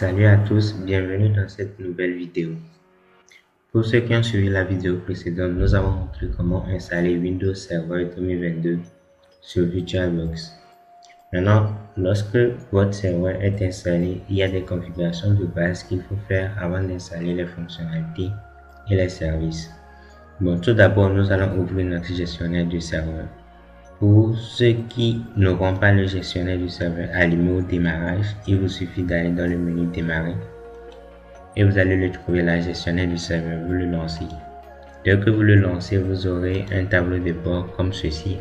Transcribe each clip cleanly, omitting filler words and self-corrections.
Salut à tous, bienvenue dans cette nouvelle vidéo. Pour ceux qui ont suivi la vidéo précédente, nous avons montré comment installer Windows Server 2022 sur VirtualBox. Maintenant, lorsque votre serveur est installé, il y a des configurations de base qu'il faut faire avant d'installer les fonctionnalités et les services. Bon, tout d'abord, nous allons ouvrir notre gestionnaire du serveur. Pour ceux qui n'auront pas le gestionnaire du serveur allumé au démarrage, il vous suffit d'aller dans le menu démarrer et vous allez le trouver là, gestionnaire du serveur, vous le lancez. Dès que vous le lancez, vous aurez un tableau de bord comme ceci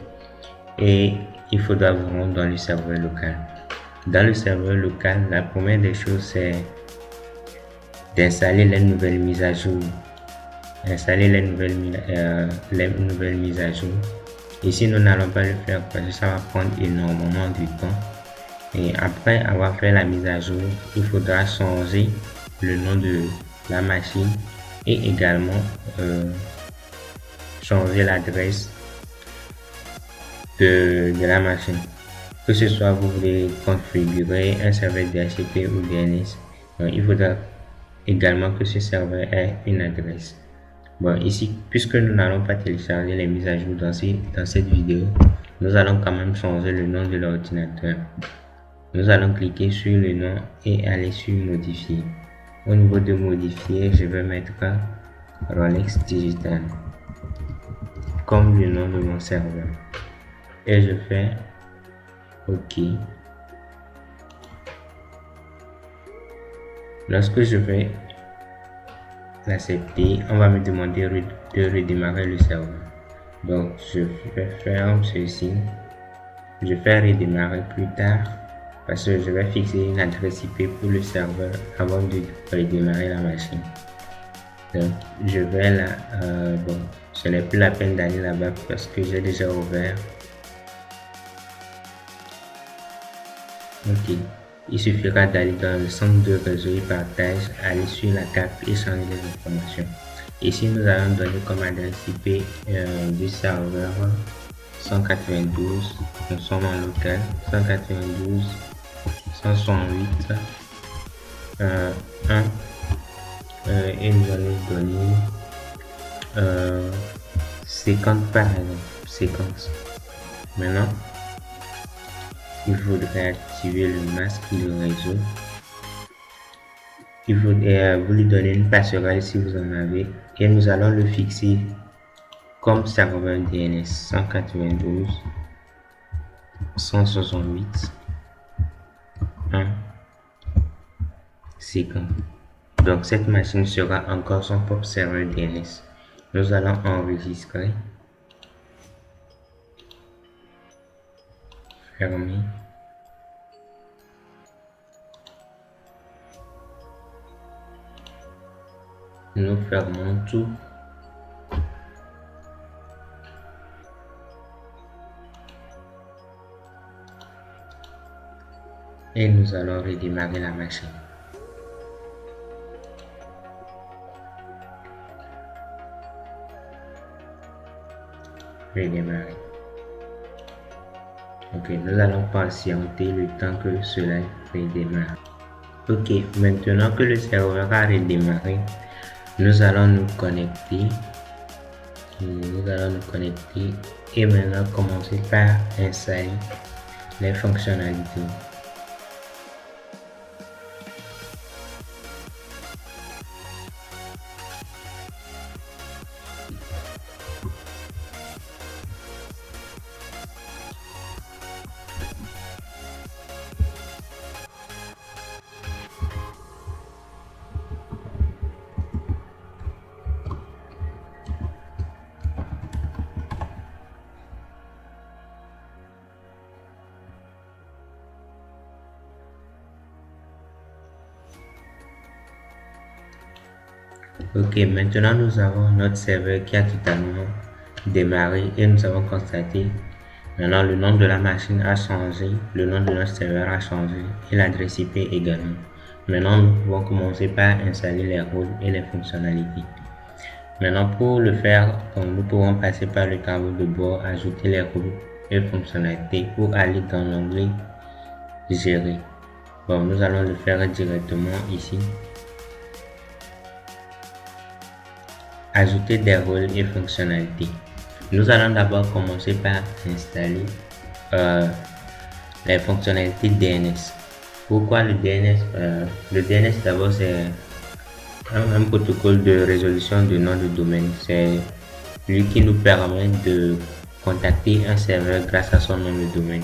et il faudra vous rendre dans le serveur local. Dans le serveur local, la première des choses c'est d'installer les nouvelles mises à jour. Installer les nouvelles mises à jour. Ici, nous n'allons pas le faire parce que ça va prendre énormément de temps. Et après avoir fait la mise à jour, il faudra changer le nom de la machine et également changer l'adresse de la machine. Que ce soit vous voulez configurer un serveur DHCP ou DNS, donc il faudra également que ce serveur ait une adresse. Bon, ici, puisque nous n'allons pas télécharger les mises à jour dans cette vidéo, nous allons quand même changer le nom de l'ordinateur. Nous allons cliquer sur le nom et aller sur modifier. Au niveau de modifier, je vais mettre Rolex Digital comme le nom de mon serveur. Et je fais OK. Lorsque je vais l'accepter, on va me demander de redémarrer le serveur. Donc je vais faire ceci. Je vais redémarrer plus tard parce que je vais fixer une adresse IP pour le serveur avant de redémarrer la machine. Donc je vais là, bon, ce n'est plus la peine d'aller là-bas parce que j'ai déjà ouvert. Ok, il suffira d'aller dans le centre de réseau et partage, aller sur la carte et changer les informations. Ici, nous allons donner comme adresse IP du serveur 192, nous sommes en local, 192, 168, 1, et nous allons donner 50 par exemple, 50. Maintenant, il faudrait activer le masque de réseau. Il faudrait vous lui donner une passerelle si vous en avez et nous allons le fixer comme serveur DNS 192 168 1 50. Donc cette machine sera encore son propre serveur DNS. Nous allons enregistrer. Fermer. Nous fermons tout. Et nous allons redémarrer la machine. Redémarrer. Ok, nous allons patienter le temps que cela redémarre. Ok, maintenant que le serveur a redémarré, nous allons nous connecter. Et maintenant commencer par installer les fonctionnalités. Ok, maintenant nous avons notre serveur qui a totalement démarré et nous avons constaté maintenant le nom de la machine a changé, le nom de notre serveur a changé et l'adresse IP également. Maintenant nous pouvons commencer par installer les rôles et les fonctionnalités. Maintenant pour le faire, nous pouvons passer par le tableau de bord, ajouter les rôles et fonctionnalités pour aller dans l'onglet gérer. Bon, nous allons le faire directement ici. Ajouter des rôles et fonctionnalités. Nous allons d'abord commencer par installer les fonctionnalités DNS. Pourquoi le DNS? Le DNS d'abord c'est un protocole de résolution de nom de domaine. C'est lui qui nous permet de contacter un serveur grâce à son nom de domaine.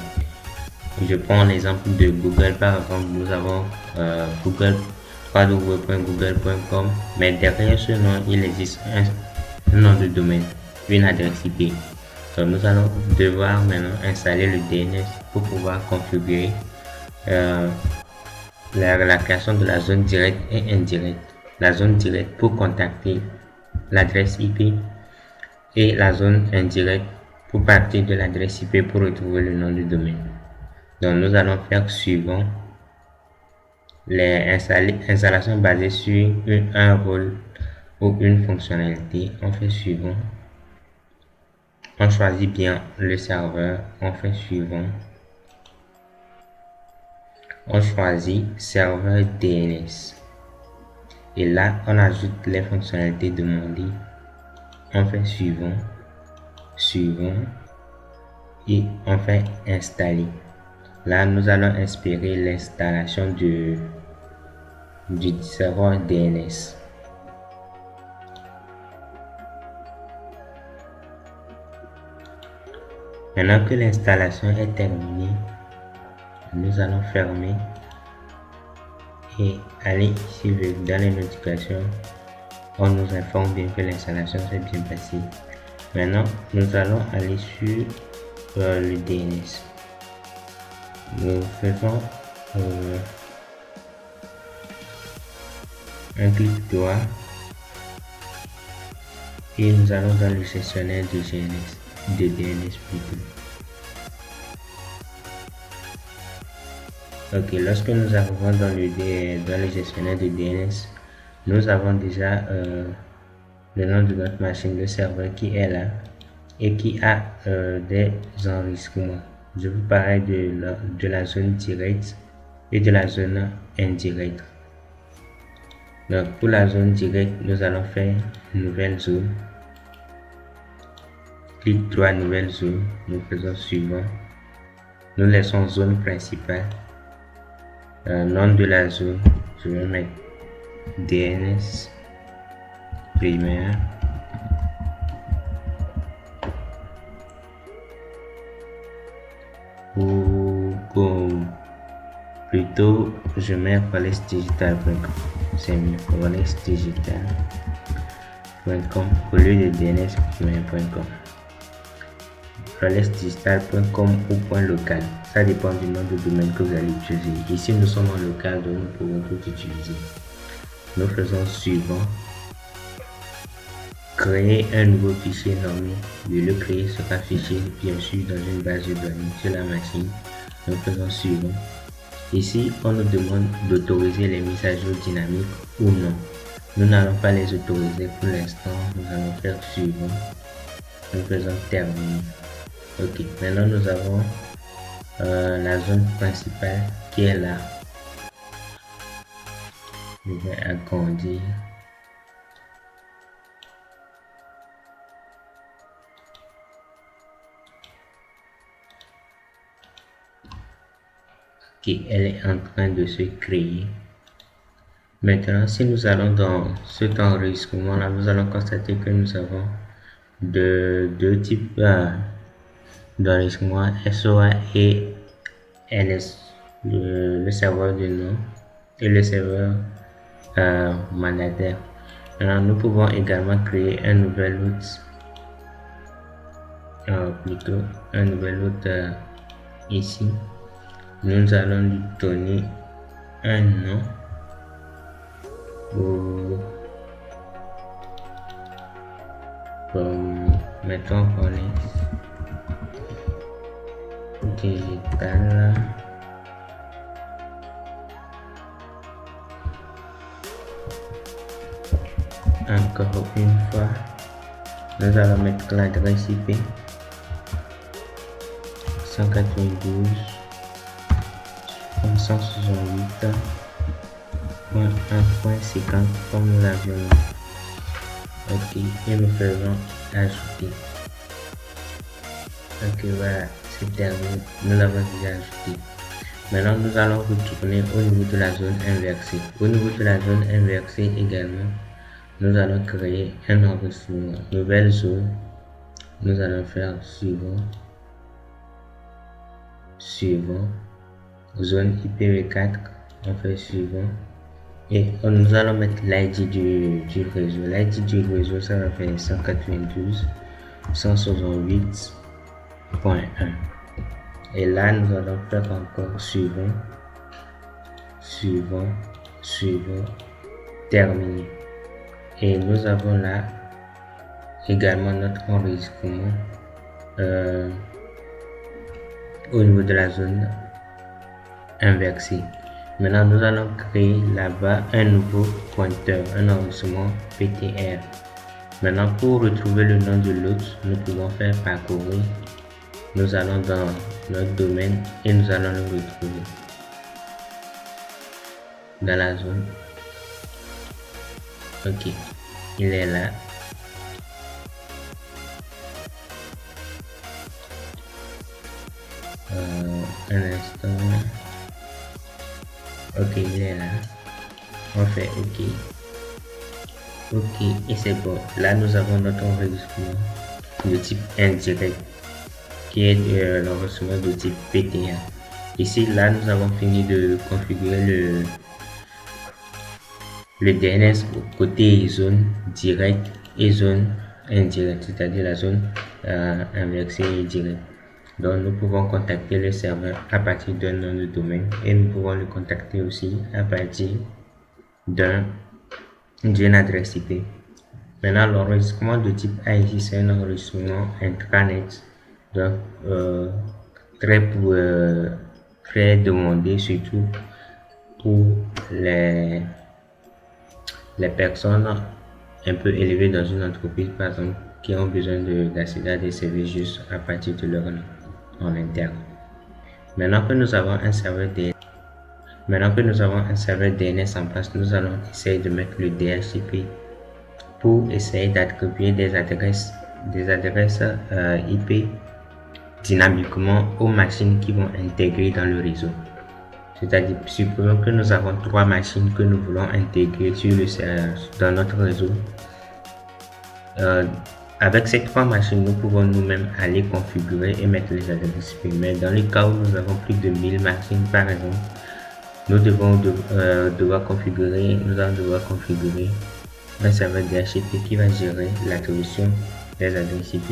Je prends l'exemple de Google par exemple. Nous avons Google, www.google.com, mais derrière ce nom il existe un nom de domaine, une adresse IP. Donc nous allons devoir maintenant installer le DNS pour pouvoir configurer la création de la zone directe et indirecte. La zone directe pour contacter l'adresse IP et la zone indirecte pour partir de l'adresse IP pour retrouver le nom du domaine. Donc nous allons faire suivant les installations basées sur un rôle ou une fonctionnalité. On fait suivant. On choisit bien le serveur. On fait suivant. On choisit serveur DNS. Et là, on ajoute les fonctionnalités demandées. On fait suivant. Suivant. Et on fait installer. Là, nous allons inspirer l'installation du serveur DNS. Maintenant que l'installation est terminée, nous allons fermer et aller ici dans les notifications. On nous informe bien que l'installation s'est bien passée. Maintenant, nous allons aller sur le DNS. Nous faisons un clic droit et nous allons dans le gestionnaire de DNS plutôt. Ok, lorsque nous arrivons dans le gestionnaire de DNS, nous avons déjà le nom de notre machine, le serveur qui est là et qui a des enregistrements. Je vous parle de la zone directe et de la zone indirecte. Donc pour la zone directe, nous allons faire nouvelle zone. Clic droit, nouvelle zone. Nous faisons suivant. Nous laissons zone principale. Nom de la zone, je vais mettre DNS primaire. Ou plutôt je mets rolexdigital.com. C'est mieux, rolexdigital.com au lieu de DNS primaire.com. rolexdigital.com ou .local, ça dépend du nom de domaine que vous allez utiliser. Ici nous sommes en local, donc nous pouvons tout utiliser. Nous faisons suivant. Créer un nouveau fichier nommé. De le créer sera affiché bien sûr dans une base de données sur la machine. Nous faisons suivant. Ici on nous demande d'autoriser les mises à jour dynamiques ou non. Nous n'allons pas les autoriser pour l'instant. Nous allons faire suivant. Nous faisons terminer. Ok, maintenant nous avons la zone principale qui est là. Je vais agrandir. Ok, elle est en train de se créer. Maintenant, si nous allons dans cet enregistrement là, nous allons constater que nous avons deux types d'enregistrement, SOA et NS, le serveur de nom et le serveur mandataire. Alors, nous pouvons également créer un nouvel hôte, ici. Nous allons lui donner un nom. Mettons Rolex Digital. Encore une fois, nous allons mettre l'adresse IP 192 168.1.50 comme nous l'avions. Ok, et nous faisons ajouter. Ok, voilà, c'est terminé. Nous l'avons déjà ajouté. Maintenant, nous allons retourner au niveau de la zone inversée. Au niveau de la zone inversée également, nous allons créer un enregistrement. Nouvelle zone. Nous allons faire suivant. Zone IPv4. On fait suivant. Et nous allons mettre l'ID du réseau. L'ID du réseau, ça va faire 192.168.1. Et là, nous allons faire encore suivant, terminé. Et nous avons là également notre enregistrement au niveau de la zone inversée. Maintenant, nous allons créer là-bas un nouveau pointeur, un enregistrement PTR. Maintenant, pour retrouver le nom de l'autre, nous pouvons faire parcourir. Nous allons dans notre domaine et nous allons le retrouver dans la zone. Ok, il est là. Un instant. Ok, il est là. On fait OK. OK, et c'est bon. Là, nous avons notre enregistrement de type indirect qui est l'enregistrement de type PTA. Ici, là, nous avons fini de configurer le DNS côté zone directe et zone indirecte, c'est-à-dire la zone inversée et directe. Donc, nous pouvons contacter le serveur à partir d'un nom de domaine et nous pouvons le contacter aussi à partir d'une adresse IP. Maintenant, l'enregistrement de type AIC, c'est un enregistrement intranet, donc très demandé, surtout pour les personnes un peu élevées dans une entreprise, par exemple, qui ont besoin d'accéder à des services juste à partir de leur nom en interne. Maintenant que nous avons un serveur DNS en place, nous allons essayer de mettre le DHCP pour essayer d'attribuer des adresses IP dynamiquement aux machines qui vont intégrer dans le réseau. C'est-à-dire, supposons que nous avons 3 machines que nous voulons intégrer dans notre réseau. Avec ces 3 machines, nous pouvons nous-mêmes aller configurer et mettre les adresses IP. Mais dans le cas où nous avons plus de 1000 machines, par exemple, nous allons devoir configurer un serveur DHCP qui va gérer l'attribution des adresses IP.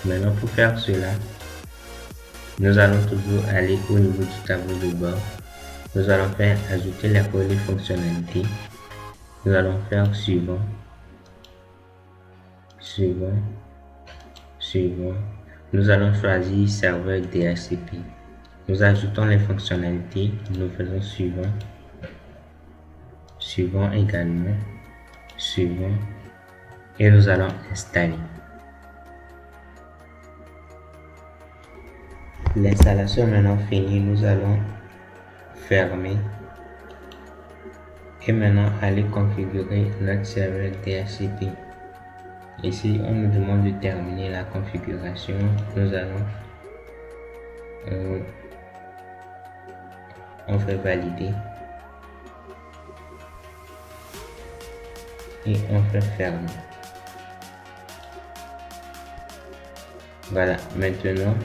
Maintenant, pour faire cela, nous allons toujours aller au niveau du tableau de bord. Nous allons faire ajouter les relais fonctionnalités. Nous allons faire suivant. Nous allons choisir serveur DHCP. Nous ajoutons les fonctionnalités. Nous faisons suivant également. Et nous allons installer. L'installation maintenant finie, nous allons fermer et maintenant aller configurer notre serveur DHCP. Ici, on nous demande de terminer la configuration. Nous allons on fait valider et on fait fermer. Voilà, maintenant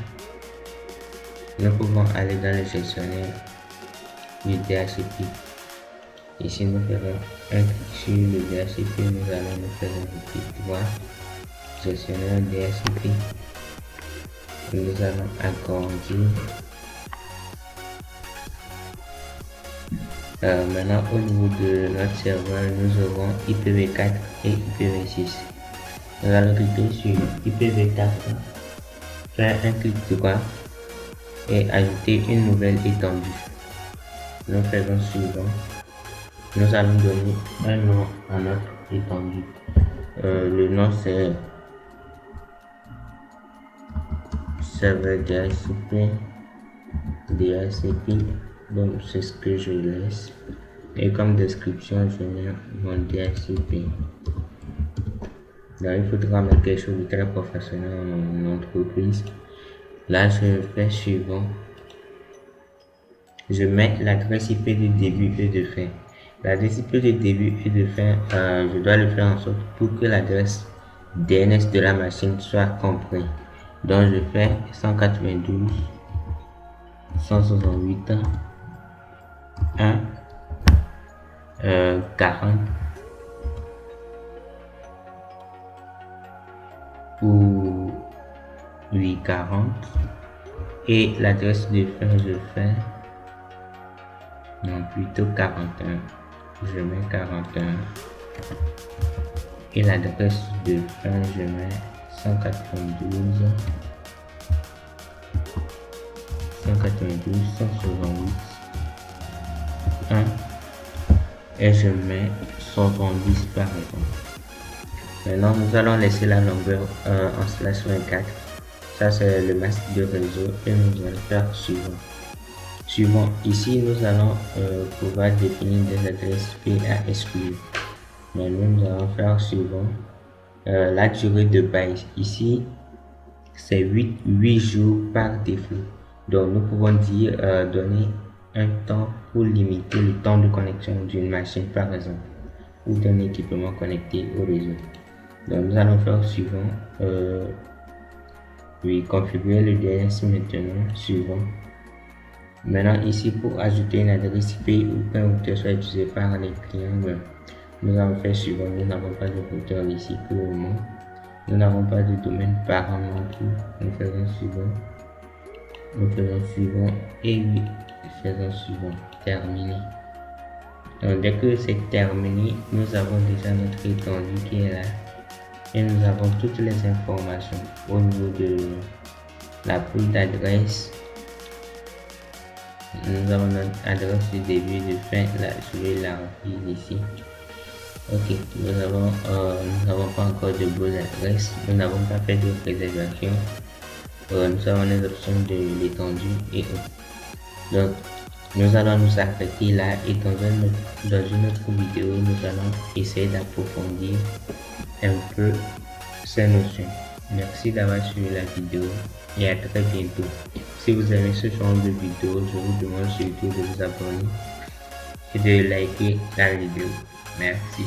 nous pouvons aller dans le gestionnaire du DHCP. Ici, nous ferons un clic sur le DHCP. Nous allons nous faire un clic droit, gestionnaire DHCP. Nous allons agrandir. Maintenant, au niveau de notre serveur, nous aurons IPv4 et IPv6. Nous allons cliquer sur IPv4, faire un clic droit et ajouter une nouvelle étendue. Nous faisons suivant. Nous allons donner un nom à notre étendue. Le nom c'est serveur DHCP Bon, c'est ce que je laisse. Et comme description, je mets mon DSCP. Là, il faudra mettre quelque chose de très professionnel en entreprise. Là, je fais suivant. Je mets l'adresse IP de début et de fin. L'adresse IP de début et de fin, je dois le faire en sorte pour que l'adresse DNS de la machine soit comprise. Donc, je fais 192 168 1 40 ou 840 et l'adresse de fin je fais non plutôt 41, je mets 41 et l'adresse de fin je mets 192 192 168 1 et je mets 110 par exemple. Maintenant, nous allons laisser la longueur en /24. Ça, c'est le masque de réseau et nous allons faire suivant. Ici, nous allons pouvoir définir des adresses IP à exclure. Mais nous allons faire suivant. La durée de base. Ici, c'est 8 jours par défaut. Donc, nous pouvons dire donner un temps pour limiter le temps de connexion d'une machine, par exemple, ou d'un équipement connecté au réseau. Donc nous allons faire suivant. Oui, configurer le DNS maintenant, suivant. Maintenant ici pour ajouter une adresse IP ou qu'un routeur soit utilisé par les clients, nous allons faire suivant. Nous n'avons pas de routeur ici pour le moment. Nous n'avons pas de domaine parent non plus. Nous faisons suivant. Nous faisons suivant et oui, faisons suivant. Terminé. Donc dès que c'est terminé, nous avons déjà notre étendue qui est là. Et nous avons toutes les informations au niveau de la pool d'adresse. Nous avons notre adresse du début et de fin. Là, je vais la remplir ici. Ok, nous n'avons pas encore de bonne adresse. Nous n'avons pas fait de réservation. Nous avons les options de l'étendue et autres. Donc, nous allons nous arrêter là et dans une autre vidéo, nous allons essayer d'approfondir un peu ces notions. Merci d'avoir suivi la vidéo et à très bientôt. Si vous aimez ce genre de vidéo, je vous demande surtout de vous abonner et de liker la vidéo. Merci.